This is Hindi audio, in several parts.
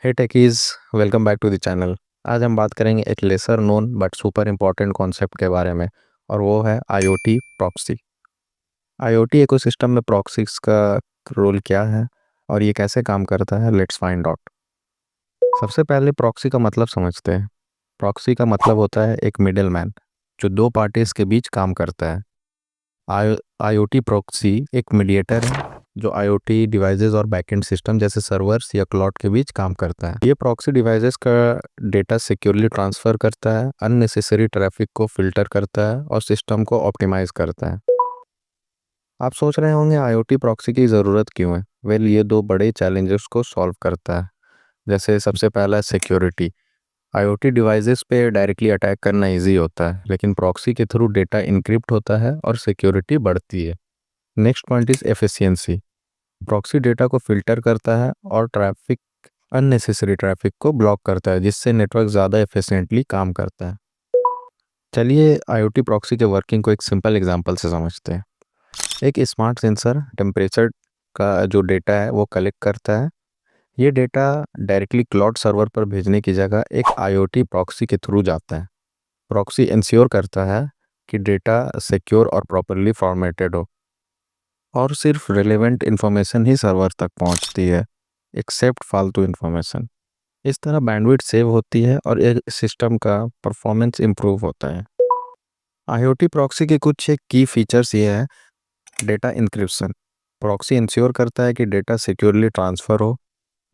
Hey techies, welcome back to the channel. आज हम बात करेंगे एक lesser known but super important concept के बारे में, और वो है आईओटी प्रॉक्सी। आईओटी इकोसिस्टम में प्रॉक्सीज का रोल क्या है और ये कैसे काम करता है, लेट्स फाइंड आउट। सबसे पहले प्रॉक्सी का मतलब समझते हैं। प्रॉक्सी का मतलब होता है एक मिडिल मैन जो दो पार्टीज के बीच काम करता है। आईओटी प्रॉक्सी एक मीडिएटर है जो आईओटी डिवाइसेस और बैकएंड सिस्टम जैसे सर्वर्स या क्लाउड के बीच काम करता है। ये प्रॉक्सी डिवाइसेस का डेटा सिक्योरली ट्रांसफ़र करता है, अननेसेसरी ट्रैफिक को फिल्टर करता है और सिस्टम को ऑप्टिमाइज करता है। आप सोच रहे होंगे आईओटी प्रॉक्सी की ज़रूरत क्यों है। वेल, ये दो बड़े चैलेंजेस को सॉल्व करता है। जैसे सबसे पहला है सिक्योरिटी। आईओटी डिवाइसेस पे डायरेक्टली अटैक करना इजी होता है, लेकिन प्रॉक्सी के थ्रू डेटा इनक्रिप्ट होता है और सिक्योरिटी बढ़ती है। Next point is efficiency. Proxy data को फिल्टर करता है और ट्रैफिक अननेसेसरी ट्रैफिक को ब्लॉक करता है, जिससे नेटवर्क ज़्यादा एफिशिएंटली काम करता है। चलिए आईओटी प्रॉक्सी के वर्किंग को एक सिंपल एग्जांपल से समझते हैं। एक स्मार्ट सेंसर टेम्परेचर का जो डेटा है वो कलेक्ट करता है। ये डेटा डायरेक्टली क्लाउड सर्वर पर भेजने की जगह एक आईओटी प्रॉक्सी के थ्रू जाता है। प्रॉक्सी इंश्योर करता है कि डेटा सिक्योर और प्रॉपरली फॉर्मेटेड हो और सिर्फ रिलेवेंट इन्फॉर्मेशन ही सर्वर तक पहुंचती है, एक्सेप्ट फालतू इन्फॉर्मेशन। इस तरह बैंडविड्थ सेव होती है और एक सिस्टम का परफॉर्मेंस इंप्रूव होता है। आईओटी प्रॉक्सी के कुछ एक की फीचर्स ये है। Data encryption. प्रॉक्सी इंश्योर करता है कि डेटा सिक्योरली ट्रांसफ़र हो।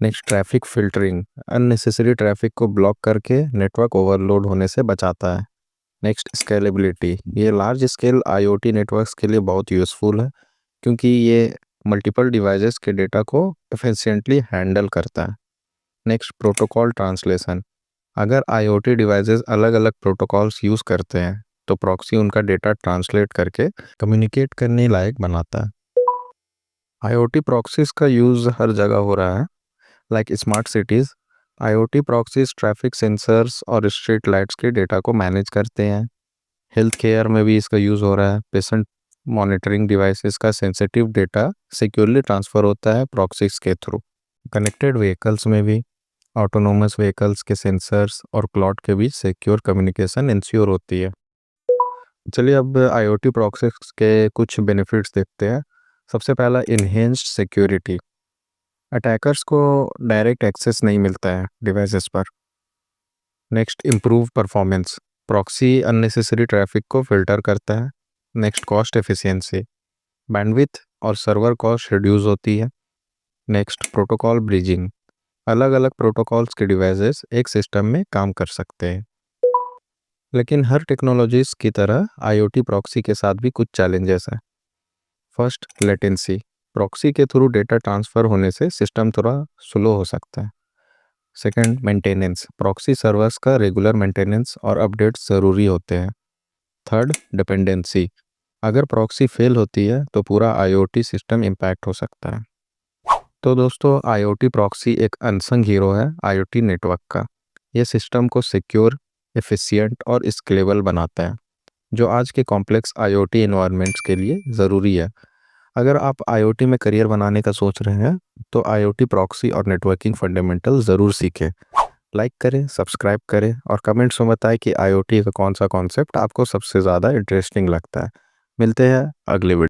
Next, traffic filtering. Unnecessary traffic को ब्लॉक करके नेटवर्क ओवरलोड होने से बचाता है। Next, scalability. ये लार्ज स्केल आईओटी नेटवर्क्स के लिए बहुत यूज़फुल है, क्योंकि ये मल्टीपल डिवाइसेस के डेटा को एफिशिएंटली हैंडल करता है। Next, protocol translation. अगर आईओटी डिवाइसेस अलग अलग प्रोटोकॉल्स यूज़ करते हैं तो प्रॉक्सी उनका डेटा ट्रांसलेट करके कम्युनिकेट करने लायक बनाता है। आईओटी प्रॉक्सीज का यूज़ हर जगह हो रहा है, like smart cities. IoT proxies traffic sensors और स्ट्रीट लाइट्स के डेटा को मैनेज करते हैं। हेल्थ केयर में भी इसका यूज़ हो रहा है। पेशेंट मॉनिटरिंग डिवाइसेस का सेंसिटिव डेटा सिक्योरली ट्रांसफ़र होता है प्रॉक्सीज के थ्रू। कनेक्टेड व्हीकल्स में भी ऑटोनोमस व्हीकल्स के सेंसर्स और क्लाउड के बीच सिक्योर कम्युनिकेशन इंश्योर होती है। चलिए अब आईओटी प्रॉक्सीज के कुछ बेनिफिट्स देखते हैं। सबसे पहला, इन्हेंस्ड सिक्योरिटी। अटैकर्स को डायरेक्ट एक्सेस नहीं मिलता है डिवाइसेस पर। Next, improve performance. Proxy unnecessary traffic को फिल्टर करता है। Next, cost efficiency. बैंडविड्थ और सर्वर कॉस्ट रिड्यूस होती है। Next, protocol bridging. अलग अलग प्रोटोकॉल्स के डिवाइसेस एक सिस्टम में काम कर सकते हैं। लेकिन हर टेक्नोलॉजीज की तरह आईओटी प्रॉक्सी के साथ भी कुछ चैलेंजेस हैं। First, latency. प्रॉक्सी के थ्रू डेटा ट्रांसफ़र होने से सिस्टम थोड़ा स्लो हो सकता है। Second, maintenance. प्रॉक्सी सर्वर्स का रेगुलर मेंटेनेंस और अपडेट्स ज़रूरी होते हैं। Third, dependency. अगर प्रॉक्सी फेल होती है तो पूरा आईओटी सिस्टम इम्पैक्ट हो सकता है। तो दोस्तों, आईओटी प्रॉक्सी एक अनसंग हीरो है आईओटी नेटवर्क का। यह सिस्टम को सिक्योर, एफिशिएंट और स्केलेबल बनाता है, जो आज के कॉम्प्लेक्स आईओटी एनवायरनमेंट्स के लिए ज़रूरी है। अगर आप आईओटी में करियर बनाने का सोच रहे हैं तो आईओटी प्रॉक्सी और नेटवर्किंग फंडामेंटल ज़रूर सीखें। लाइक करें, सब्सक्राइब करें और कमेंट्स में बताएं कि आईओटी का कौन सा कॉन्सेप्ट आपको सबसे ज़्यादा इंटरेस्टिंग लगता है। मिलते हैं अगले वीडियो।